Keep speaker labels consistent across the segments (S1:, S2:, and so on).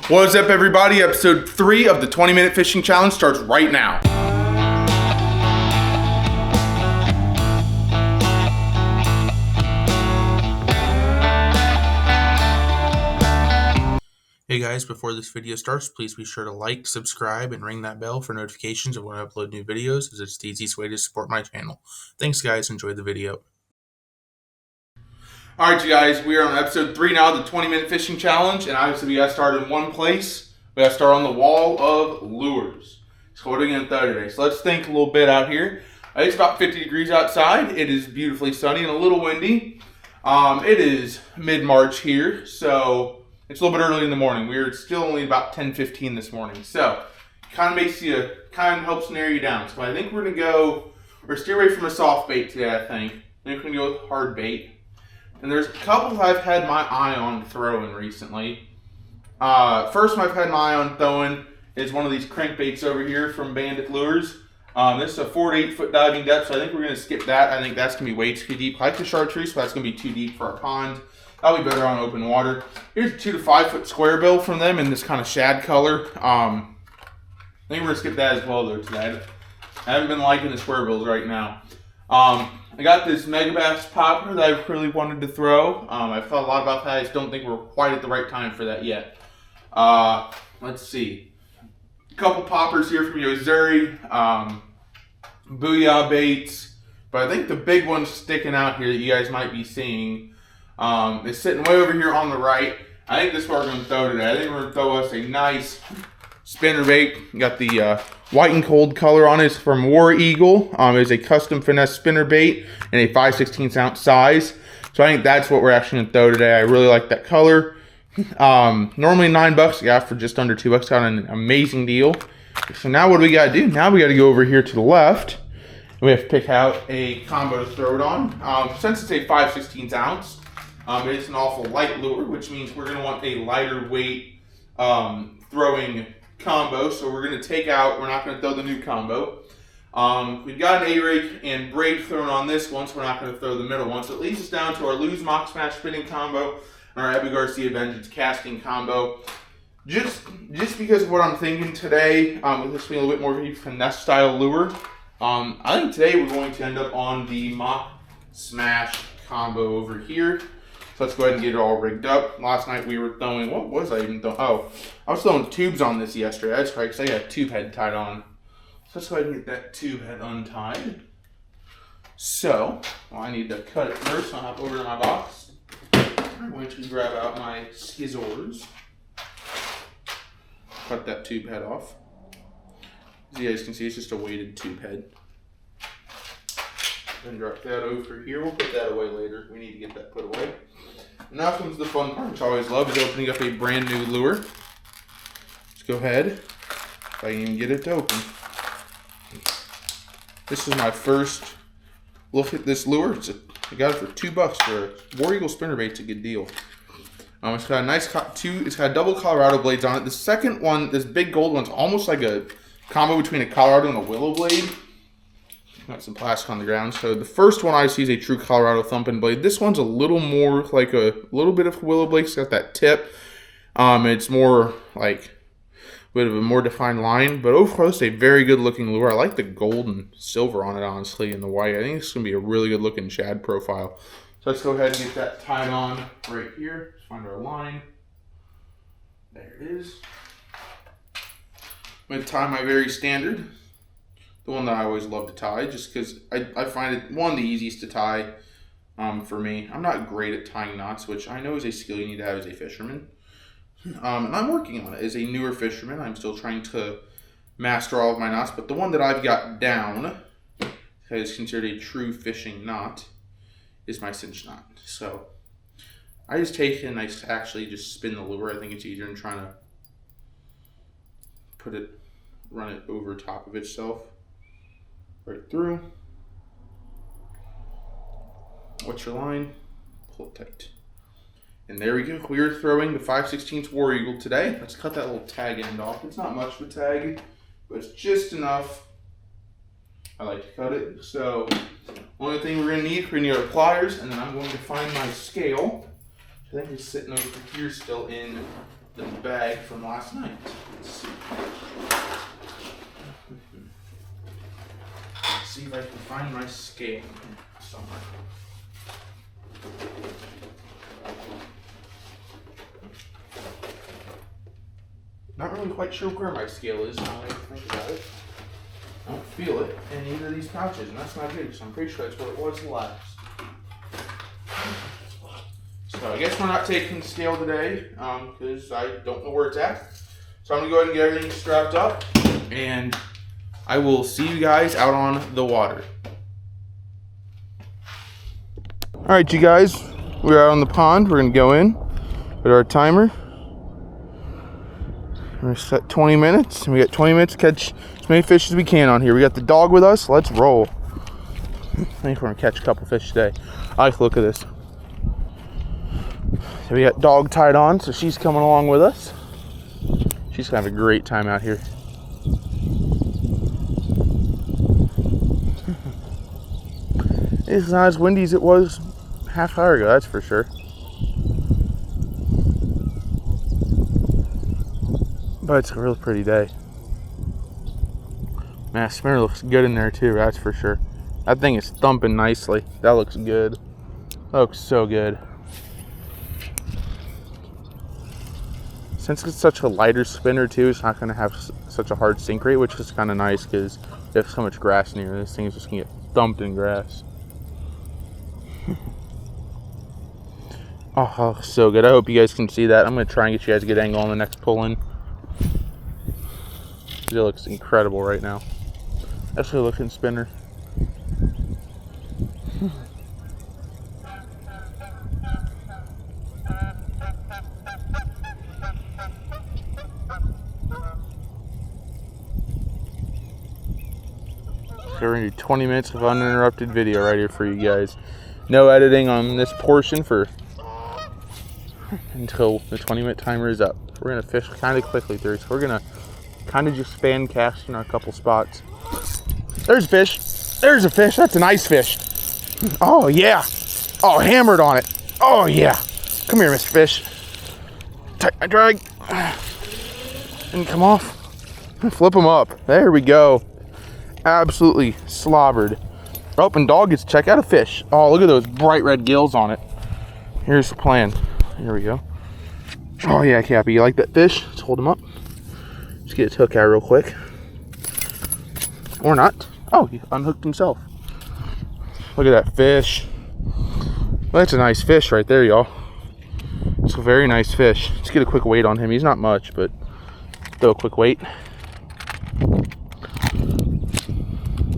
S1: What's up, everybody? Episode 3 of the 20-minute fishing challenge starts right now. Hey guys, before this video starts, please be sure to like, subscribe, and ring that bell for notifications of when I upload new videos, as it's the easiest way to support my channel. Thanks guys, enjoy the video. Alright you guys, we are on episode 3 now of the 20-minute fishing challenge, and obviously we got to start in one place. We got to start on the wall of lures. So what are we going to throw today? So let's think a little bit out here. It's about 50 degrees outside. It is beautifully sunny and a little windy. It is mid-March here, so it's a little bit early in the morning. We're still only about 10:15 this morning. So kind of helps narrow you down. So I think we're going to go, or steer away from a soft bait today, I think. I think we're going to go with hard bait. And there's a couple I've had my eye on throwing recently. First one I've had my eye on throwing is one of these crankbaits over here from Bandit Lures. This is a 4 to 8 foot diving depth, so I think we're going to skip that. I think that's going to be way too deep. I like the chartreuse, but that's going to be too deep for our pond. That'll be better on open water. Here's a 2 to 5 foot square bill from them in this kind of shad color. I think we're going to skip that as well though today. I haven't been liking the square bills right now. I got this Megabass popper that I've really wanted to throw. I've thought a lot about that. I just don't think we're quite at the right time for that yet. Let's see. A couple poppers here from Yo-Zuri. Booyah baits. But I think the big one sticking out here that you guys might be seeing is sitting way over here on the right. I think this is what we're going to throw today. I think we're going to throw us a nice spinner bait. Got the white and cold color on it. It's from War Eagle. It's a custom finesse spinner bait in a 5/16 ounce size. So I think that's what we're actually going to throw today. I really like that color. Normally $9. I got for just under $2. Got an amazing deal. So now what do we got to do? Now we got to go over here to the left. We have to pick out a combo to throw it on. Since it's a 5/16 ounce, it's an awful light lure, which means we're going to want a lighter weight throwing combo. So we're going to take out, we're not going to throw the new combo. We've got an A-rig and braid thrown on this one, so we're not going to throw the middle one. So it leads us down to our Lew's Mock Smash spinning combo and our Abu Garcia Vengeance casting combo. Just because of what I'm thinking today, with this being a little bit more of a finesse style lure, I think today we're going to end up on the Mock Smash combo over here. So let's go ahead and get it all rigged up. Last night we were throwing, what was I even throwing? Oh, I was throwing tubes on this yesterday. That's right, because I got a tube head tied on. So let's go ahead and get that tube head untied. So, I need to cut it first. I'll hop over to my box. I'm going to grab out my scissors. Cut that tube head off. As you guys can see, it's just a weighted tube head. Then drop that over here. We'll put that away later. We need to get that put away. And now comes the fun part, which I always love, is opening up a brand new lure. Let's go ahead, if I can even get it to open. This is my first look at this lure. I got it for $2 for a War Eagle spinnerbait. It's a good deal. It's got a nice it's got double Colorado blades on it. The second one, this big gold one's almost like a combo between a Colorado and a willow blade. Got some plastic on the ground. So the first one I see is a true Colorado thumping blade. This one's a little more like a little bit of willow blade. It's got that tip. It's more like a bit of a more defined line. But overall, it's a very good looking lure. I like the gold and silver on it, honestly, and the white. I think it's going to be a really good looking shad profile. So let's go ahead and get that tied on right here. Let's find our line. There it is. I'm going to tie my very standard. The one that I always love to tie, just because I find it, one, the easiest to tie for me. I'm not great at tying knots, which I know is a skill you need to have as a fisherman. And I'm working on it. As a newer fisherman, I'm still trying to master all of my knots, but the one that I've got down, that is considered a true fishing knot, is my cinch knot. So I just take it and I actually just spin the lure. I think it's easier than trying to run it over top of itself. Right through. What's your line? Pull it tight. And there we go. We are throwing the 5/16 War Eagle today. Let's cut that little tag end off. It's not much of a tag, but it's just enough. I like to cut it. So, only thing we're going to need our pliers, and then I'm going to find my scale. I think it's sitting over here still in the bag from last night. Let's see. Let's see if I can find my scale somewhere. Not really quite sure where my scale is now that I think about it. I don't feel it in either of these pouches, and that's not good because I'm pretty sure that's where it was last. So I guess we're not taking the scale today because I don't know where it's at. So I'm going to go ahead and get everything strapped up, and I will see you guys out on the water. Alright, you guys, we're out on the pond. We're going to go in, put our timer. We're going to set 20 minutes, and we got 20 minutes to catch as many fish as we can on here. We got the dog with us. Let's roll. I think we're going to catch a couple fish today. I like the look of this. So we got dog tied on, so she's coming along with us. She's going to have a great time out here. It's not as windy as it was half hour ago, that's for sure. But it's a real pretty day. Man, spinner looks good in there too, that's for sure. That thing is thumping nicely. That looks good. That looks so good. Since it's such a lighter spinner too, it's not going to have such a hard sink rate, which is kind of nice because there's so much grass near. This thing is just going to get thumped in grass. Oh, so good. I hope you guys can see that. I'm going to try and get you guys a good angle on the next pull-in. It looks incredible right now. That's a looking spinner. So we're going to do 20 minutes of uninterrupted video right here for you guys. No editing on this portion for until the 20-minute timer is up. We're going to fish kind of quickly through, so we're going to kind of just fan cast in a couple spots. There's a fish. There's a fish. That's a nice fish. Oh, yeah. Oh, hammered on it. Oh, yeah. Come here, Mr. Fish. Tight my drag. And come off. Flip them up. There we go. Absolutely slobbered. Oh, and dog gets to check out a fish. Oh, look at those bright red gills on it. Here's the plan. Here we go. Oh, yeah, Cappy. You like that fish? Let's hold him up. Just get his hook out real quick. Or not. Oh, he unhooked himself. Look at that fish. Well, that's a nice fish right there, y'all. It's a very nice fish. Let's get a quick weight on him. He's not much, but throw a quick weight.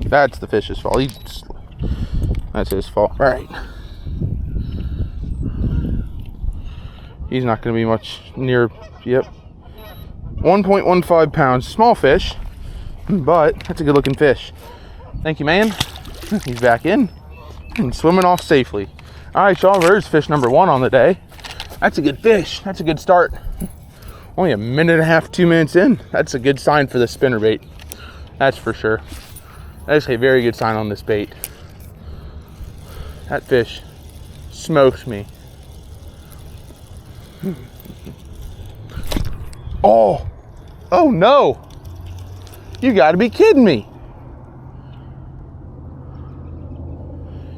S1: That's the fish's fault. That's his fault. All right. He's not going to be much near. Yep. 1.15 pounds. Small fish, but that's a good looking fish. Thank you, man. He's back in and swimming off safely. All right, y'all. There's fish number 1 on the day. That's a good fish. That's a good start. Only a minute and a half, 2 minutes in. That's a good sign for the spinnerbait. That's for sure. That's a very good sign on this bait. That fish smoked me. Oh! Oh no! You gotta be kidding me!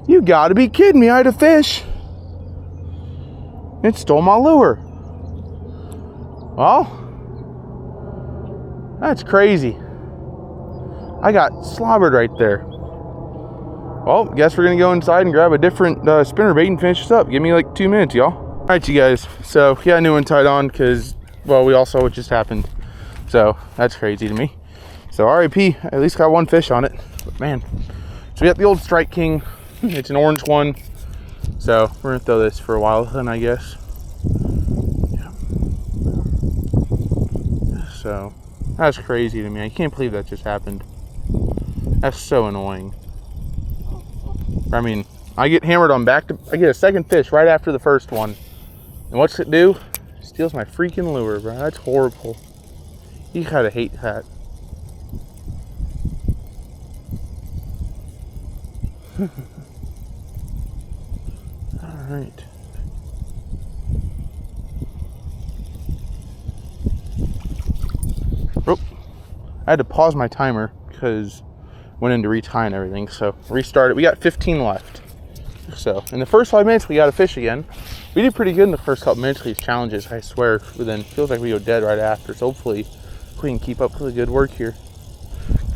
S1: You gotta be kidding me! I had a fish! It stole my lure. Well, that's crazy. I got slobbered right there. Well, guess we're gonna go inside and grab a different spinnerbait and finish this up. Give me like 2 minutes, y'all. All right, you guys. So yeah, a new one tied on because, well, we all saw what just happened. So that's crazy to me. So RIP, at least got one fish on it. But man, so we got the old Strike King. It's an orange one. So we're gonna throw this for a while then, I guess. Yeah. So that's crazy to me. I can't believe that just happened. That's so annoying. I mean, I get hammered on I get a second fish right after the first one. And what's it do? It steals my freaking lure, bro. That's horrible. You gotta hate that. Alright. I had to pause my timer because went into retie and everything. So restarted. We got 15 left. So in the first 5 minutes, we got a fish again. We did pretty good in the first couple minutes of these challenges, I swear. But then it feels like we go dead right after. So hopefully we can keep up with the good work here.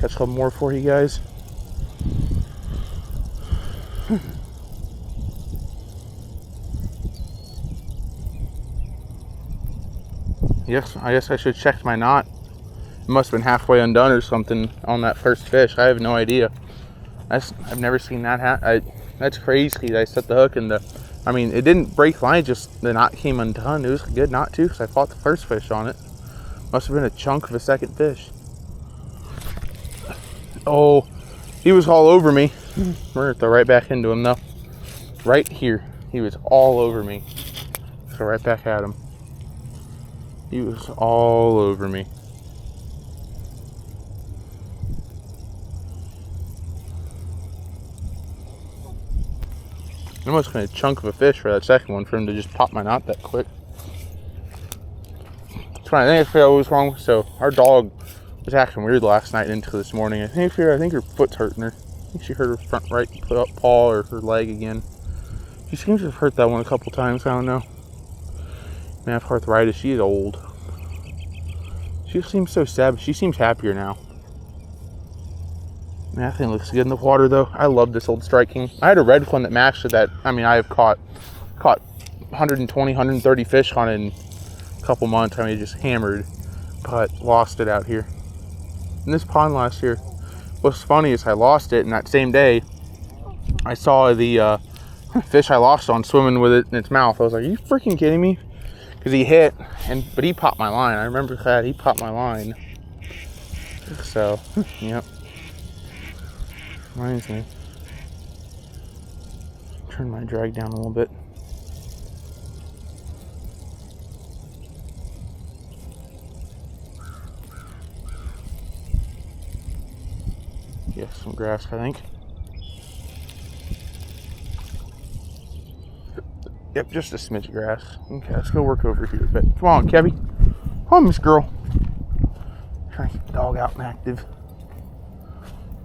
S1: Catch a couple more for you guys. Yes, I guess I should check my knot. It must have been halfway undone or something on that first fish. I have no idea. I've never seen that happen. That's crazy. I set the hook and I mean, it didn't break line, just the knot came undone. It was a good knot too, because I fought the first fish on it. Must have been a chunk of a second fish. Oh, he was all over me. We're gonna throw right back into him though. Right here. He was all over me. So right back at him. He was all over me. It must have been a chunk of a fish for that second one for him to just pop my knot that quick. It's fine. I think I was wrong. So our dog was acting weird last night into this morning. I think her foot's hurting her. I think she hurt her front right paw or her leg again. She seems to have hurt that one a couple times. I don't know. May have arthritis. She is old. She seems so sad, but she seems happier now. That thing looks good in the water though. I love this old Strike King. I had a red one that matched it that, I mean, I have caught 120, 130 fish on it in a couple months. I mean, just hammered, but lost it out here. In this pond last year, what's funny is I lost it, and that same day, I saw the fish I lost on swimming with it in its mouth. I was like, are you freaking kidding me? Because he hit, but he popped my line. I remember that, he popped my line. So, yep. Reminds me. Turn my drag down a little bit. Yes, some grass, I think. Yep, just a smidge of grass. Okay, let's go work over here a bit. Come on, Kevy. Come on, Miss Girl. Trying to keep the dog out and active.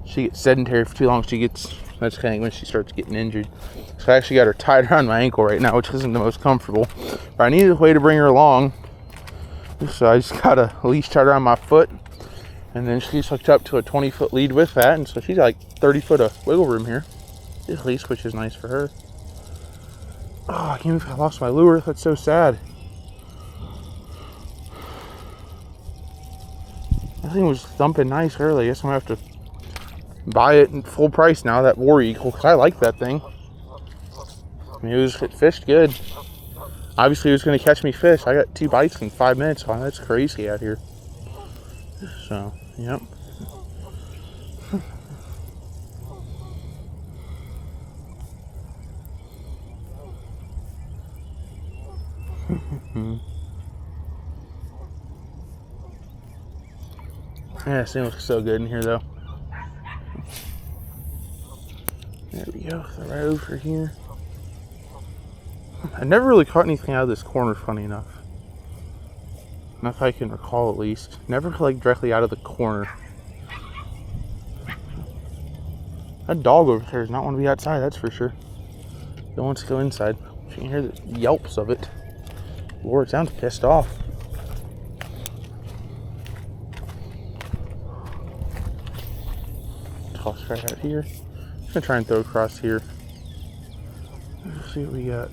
S1: She gets sedentary for too long. That's kind of when she starts getting injured. So I actually got her tied around my ankle right now, which isn't the most comfortable. But I needed a way to bring her along. So I just got a leash tied around my foot. And then she's hooked up to a 20-foot lead with that. And so she's got like 30 foot of wiggle room here. At least, which is nice for her. Oh, I can't believe I lost my lure. That's so sad. That thing was thumping nice early. I guess I'm going to have to buy it in full price now, that War Eagle, because I like that thing. I mean, it fished good. Obviously, it was going to catch me fish. I got 2 bites in 5 minutes. Oh, that's crazy out here. So, yep. Yeah, this thing looks so good in here, though. There we go, right over here. I never really caught anything out of this corner, funny enough. Not that I can recall, at least. Never like directly out of the corner. That dog over there does not want to be outside, that's for sure. It wants to go inside. You can hear the yelps of it. Lord, it sounds pissed off. Toss right out here. I'm gonna try and throw across here. Let's see what we got.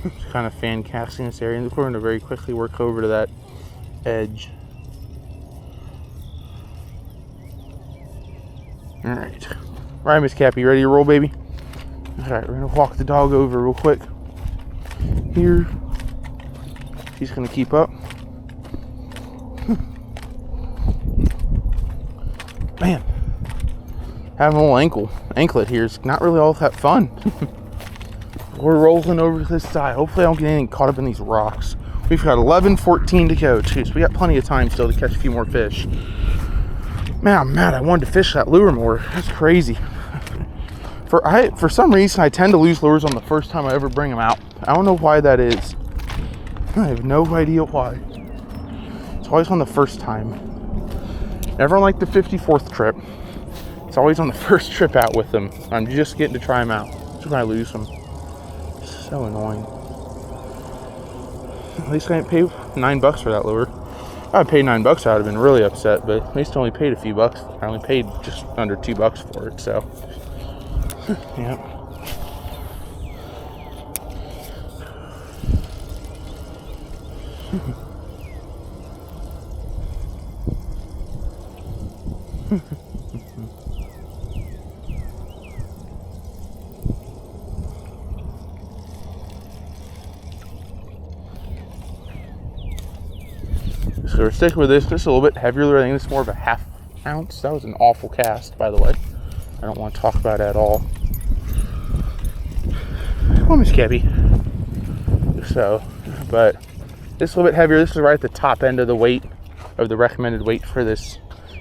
S1: Just kind of fan casting this area, and we're going to very quickly work over to that edge. Alright. Alright, Miss Cappy, ready to roll, baby? Alright, we're going to walk the dog over real quick. Here. She's going to keep up. Man. Having a little anklet here is not really all that fun. We're rolling over to this side. Hopefully I don't get anything caught up in these rocks. We've got 11:14 to go too, so we got plenty of time still to catch a few more fish. Man, I'm mad. I wanted to fish that lure more. That's crazy. For some reason, I tend to lose lures on the first time I ever bring them out. I don't know why that is. I have no idea why. It's always on the first time. Never on like the 54th trip. It's always on the first trip out with them. I'm just getting to try them out. That's when I lose them. So annoying. At least I didn't pay $9 for that lure. If I paid $9, I would have been really upset, but at least I only paid a few bucks. I only paid just under $2 for it, so. Yep. So we're sticking with this. Just a little bit heavier lure. I think it's more of a 1/2 ounce. That was an awful cast, by the way. I don't want to talk about it at all. Well, Miss Gabby. So, but this is a little bit heavier. This is right at the top end of the weight, of the recommended weight for this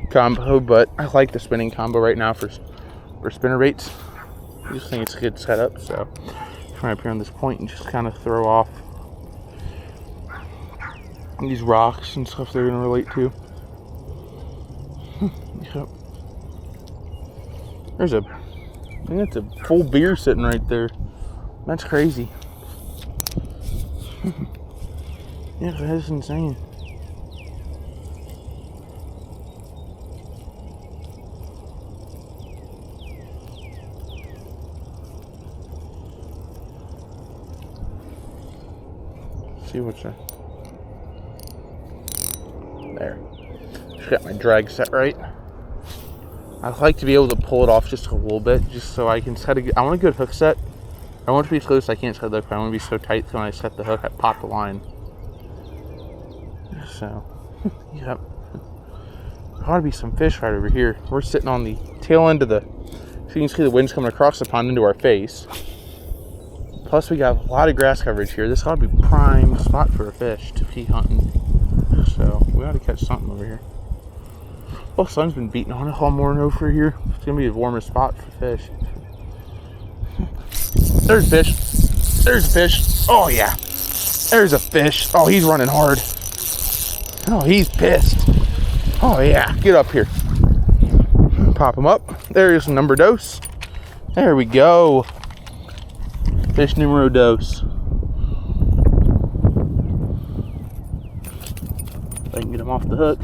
S1: combo, but I like the spinning combo right now for spinnerbaits. I just think it's a good setup, so try up here on this point and just kind of throw off these rocks and stuff they're gonna relate to. Yep. There's I think that's a full beer sitting right there. That's crazy. Yeah, that is insane. Let's see what's there. There. Just got my drag set right. I like to be able to pull it off just a little bit, just so I can set I want a good hook set. I want it to be close, I can't set the hook, but I want to be so tight that when I set the hook, I pop the line. So, yep. There ought to be some fish right over here. We're sitting on the tail end of the, so you can see the wind's coming across the pond into our face. Plus we got a lot of grass coverage here. This ought to be prime spot for a fish to be hunting. So, we ought to catch something over here. Well, the sun's been beating on it all morning over here. It's going to be the warmest spot for fish. There's a fish. There's a fish. Oh, yeah. There's a fish. Oh, he's running hard. Oh, he's pissed. Oh, yeah. Get up here. Pop him up. There's a number dose. There we go. Fish numero dos. If I can get him off the hook.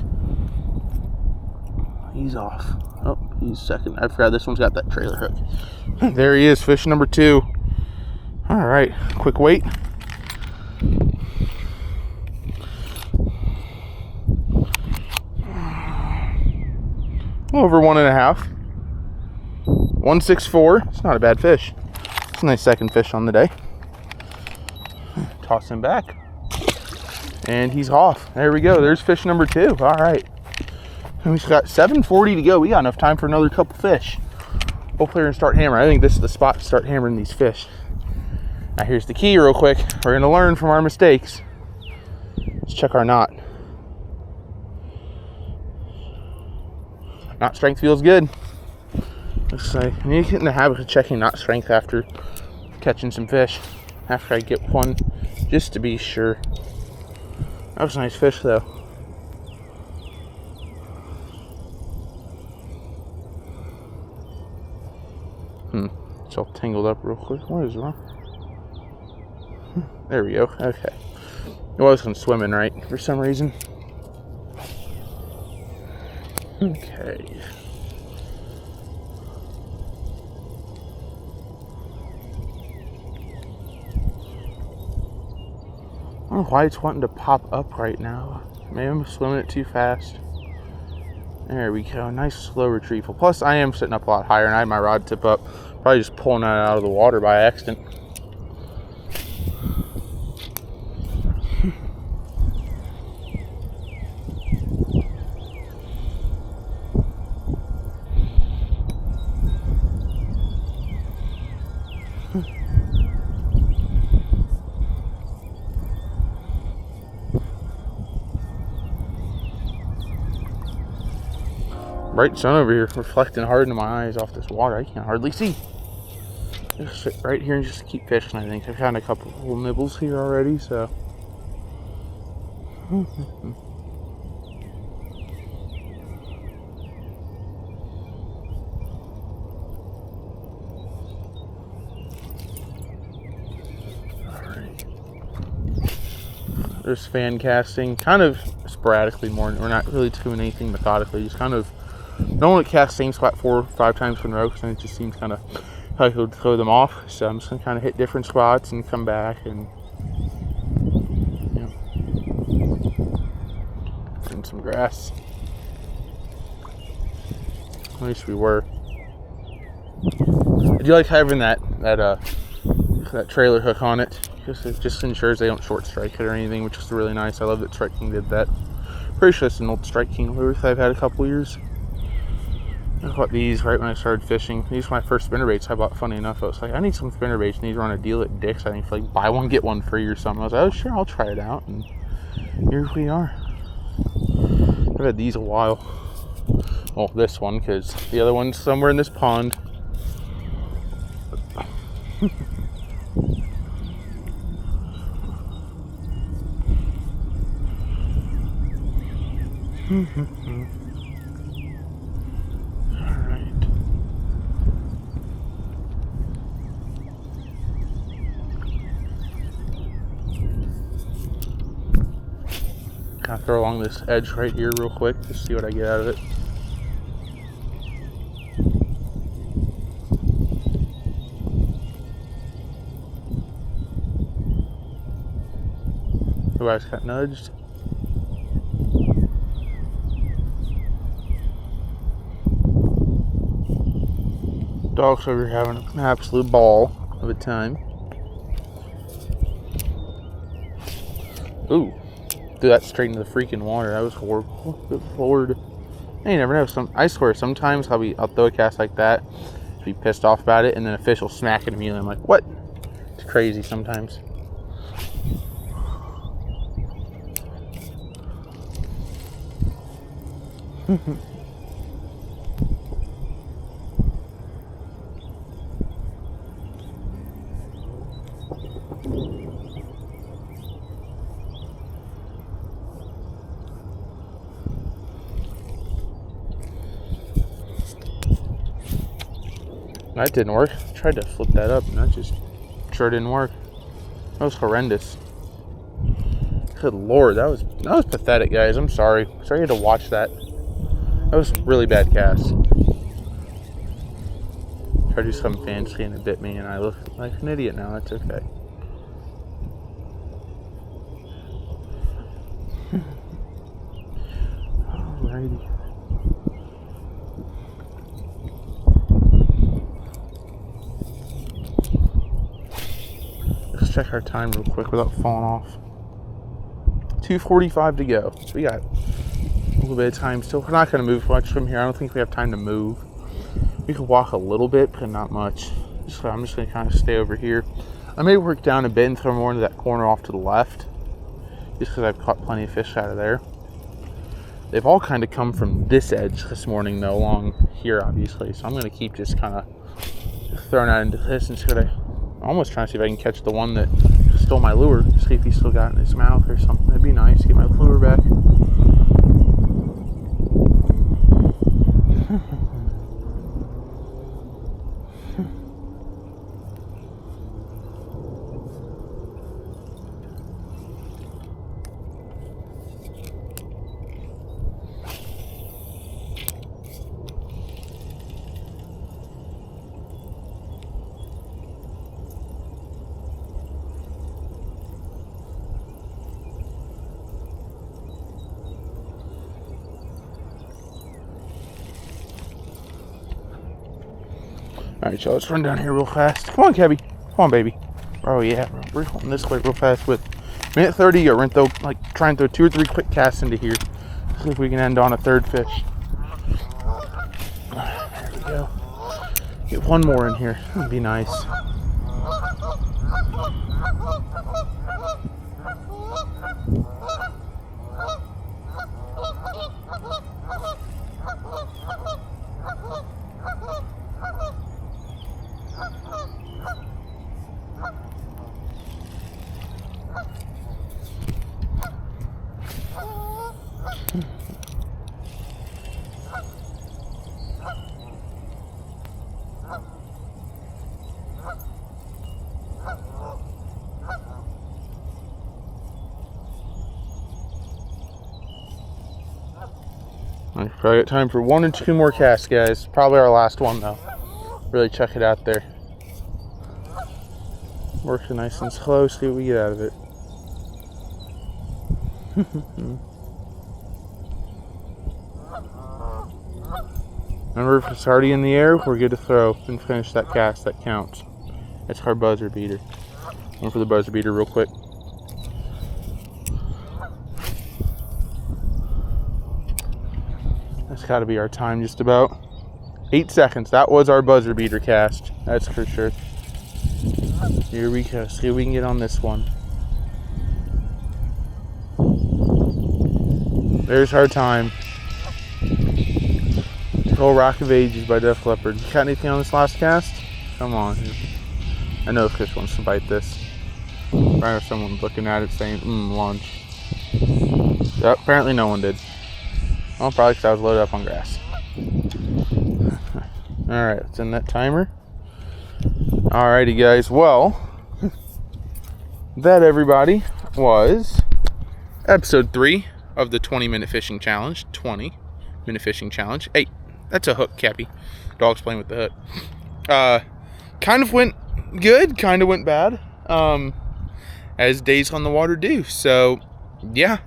S1: He's off. Oh, he's second. I forgot this one's got that trailer hook. There he is, fish number 2. All right, quick wait. Over 1.5. 164. It's not a bad fish. It's a nice second fish on the day. Toss him back. And he's off. There we go. There's fish number 2. All right. And we've got 7:40 to go. We got enough time for another couple fish. Hopefully we're going to start hammering. I think this is the spot to start hammering these fish. Now here's the key real quick. We're going to learn from our mistakes. Let's check our knot. Knot strength feels good. Let's say, I need to get in the habit of checking knot strength after catching some fish. After I get one, just to be sure. That was a nice fish though. It's all tangled up real quick. What is wrong? There we go. Okay. It wasn't swimming right for some reason. Okay. I don't know why it's wanting to pop up right now. Maybe I'm swimming it too fast. There we go. Nice slow retrieval. Plus, I am sitting up a lot higher and I had my rod tip up. Probably just pulling that out of the water by accident. Bright sun over here reflecting hard into my eyes off this water. I can't hardly see. Just sit right here and just keep fishing, I think. I've had a couple of little nibbles here already, so. There's fan casting, kind of sporadically more. We're not really doing anything methodically. Just kind of don't want to cast same spot 4 or 5 times in a row because then it just seems kind of like it would throw them off. So I'm just gonna kind of hit different spots and come back and bring some grass. At least we were. I do like having that trailer hook on it. It just ensures they don't short strike it or anything, which is really nice. I love that Strike King did that. Pretty sure it's an old Strike King lure I've had a couple years. I bought these right when I started fishing. These were my first spinnerbaits I bought. Funny enough, I was like, I need some spinnerbaits. And these were on a deal at Dick's. I think for like buy one get one free or something. I was like, oh sure, I'll try it out. And here we are. I've had these a while. Well, this one, because the other one's somewhere in this pond. Alright. I'll throw along this edge right here real quick to see what I get out of it. Oh, I just got nudged. Dog's over here having an absolute ball of a time. Ooh, threw that straight into the freaking water. That was horrible. Good Lord. You never know. I swear, sometimes I'll throw a cast like that, be pissed off about it, and then a fish will smack at me, and I'm like, what? It's crazy sometimes. That didn't work. I tried to flip that up and that just sure didn't work. That was horrendous. Good Lord, that was pathetic, guys. I'm sorry. Sorry you had to watch that. That was a really bad cast. Tried to do something fancy and it bit me and I look like an idiot now. That's okay. Alrighty. Let's check our time real quick without falling off. 2:45 to go. So we got a little bit of time still. We're not going to move much from here. I don't think we have time to move. We could walk a little bit, but not much. So I'm just going to kind of stay over here. I may work down a bit and throw more into that corner off to the left, just because I've caught plenty of fish out of there. They've all kind of come from this edge this morning, though, along here, obviously. So I'm going to keep just kind of throwing out into this and see what I'm almost trying to see if I can catch the one that stole my lure. See if he's still got it in his mouth or something. That'd be nice. Get my lure back. Alright, y'all, let's run down here real fast. Come on, Kebby. Come on, baby. Oh, yeah. We're going this way real fast with minute 30. We're going to try and throw 2 or 3 quick casts into here. See if we can end on a third fish. There we go. Get one more in here. That'd be nice. I probably got time for 1 or 2 more casts, guys. Probably our last one, though. Really check it out there. Working nice and slow, see what we get out of it. Remember, if it's already in the air, we're good to throw and finish that cast. That counts. It's our buzzer beater. Going for the buzzer beater real quick. That's got to be our time just about. 8 seconds. That was our buzzer beater cast. That's for sure. Here we go. See if we can get on this one. There's our time. Oh, Rock of Ages by Def Leppard. You got anything on this last cast? Come on. I know Chris wants to bite this. I have someone looking at it saying, lunch. Yep, apparently no one did. Well, probably because I was loaded up on grass. Alright, let's end that timer. Alrighty, guys. Well, that, everybody, was episode 3 of the 20-minute fishing challenge. 20-minute fishing challenge. Hey, that's a hook, Cappy. Dog's playing with the hook. Kind of went good, kind of went bad, as days on the water do. So, yeah.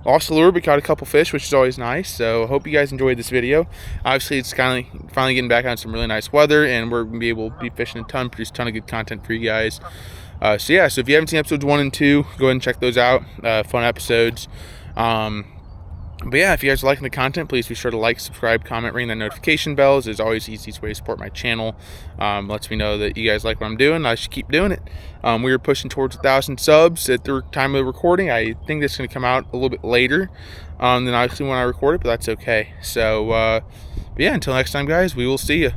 S1: Lost the lure, but caught a couple fish, which is always nice. So, I hope you guys enjoyed this video. Obviously, it's kind of finally getting back on some really nice weather, and we're going to be able to be fishing a ton, produce a ton of good content for you guys. So, yeah, so if you haven't seen episodes 1 and 2, go ahead and check those out. Fun episodes. But yeah, if you guys are liking the content, please be sure to like, subscribe, comment, ring that notification bells. It's always the easiest way to support my channel. Lets me know that you guys like what I'm doing. I should keep doing it. We are pushing towards 1,000 subs at the time of the recording. I think this is going to come out a little bit later than obviously when I record it, but that's okay. So, but yeah, until next time, guys, we will see you.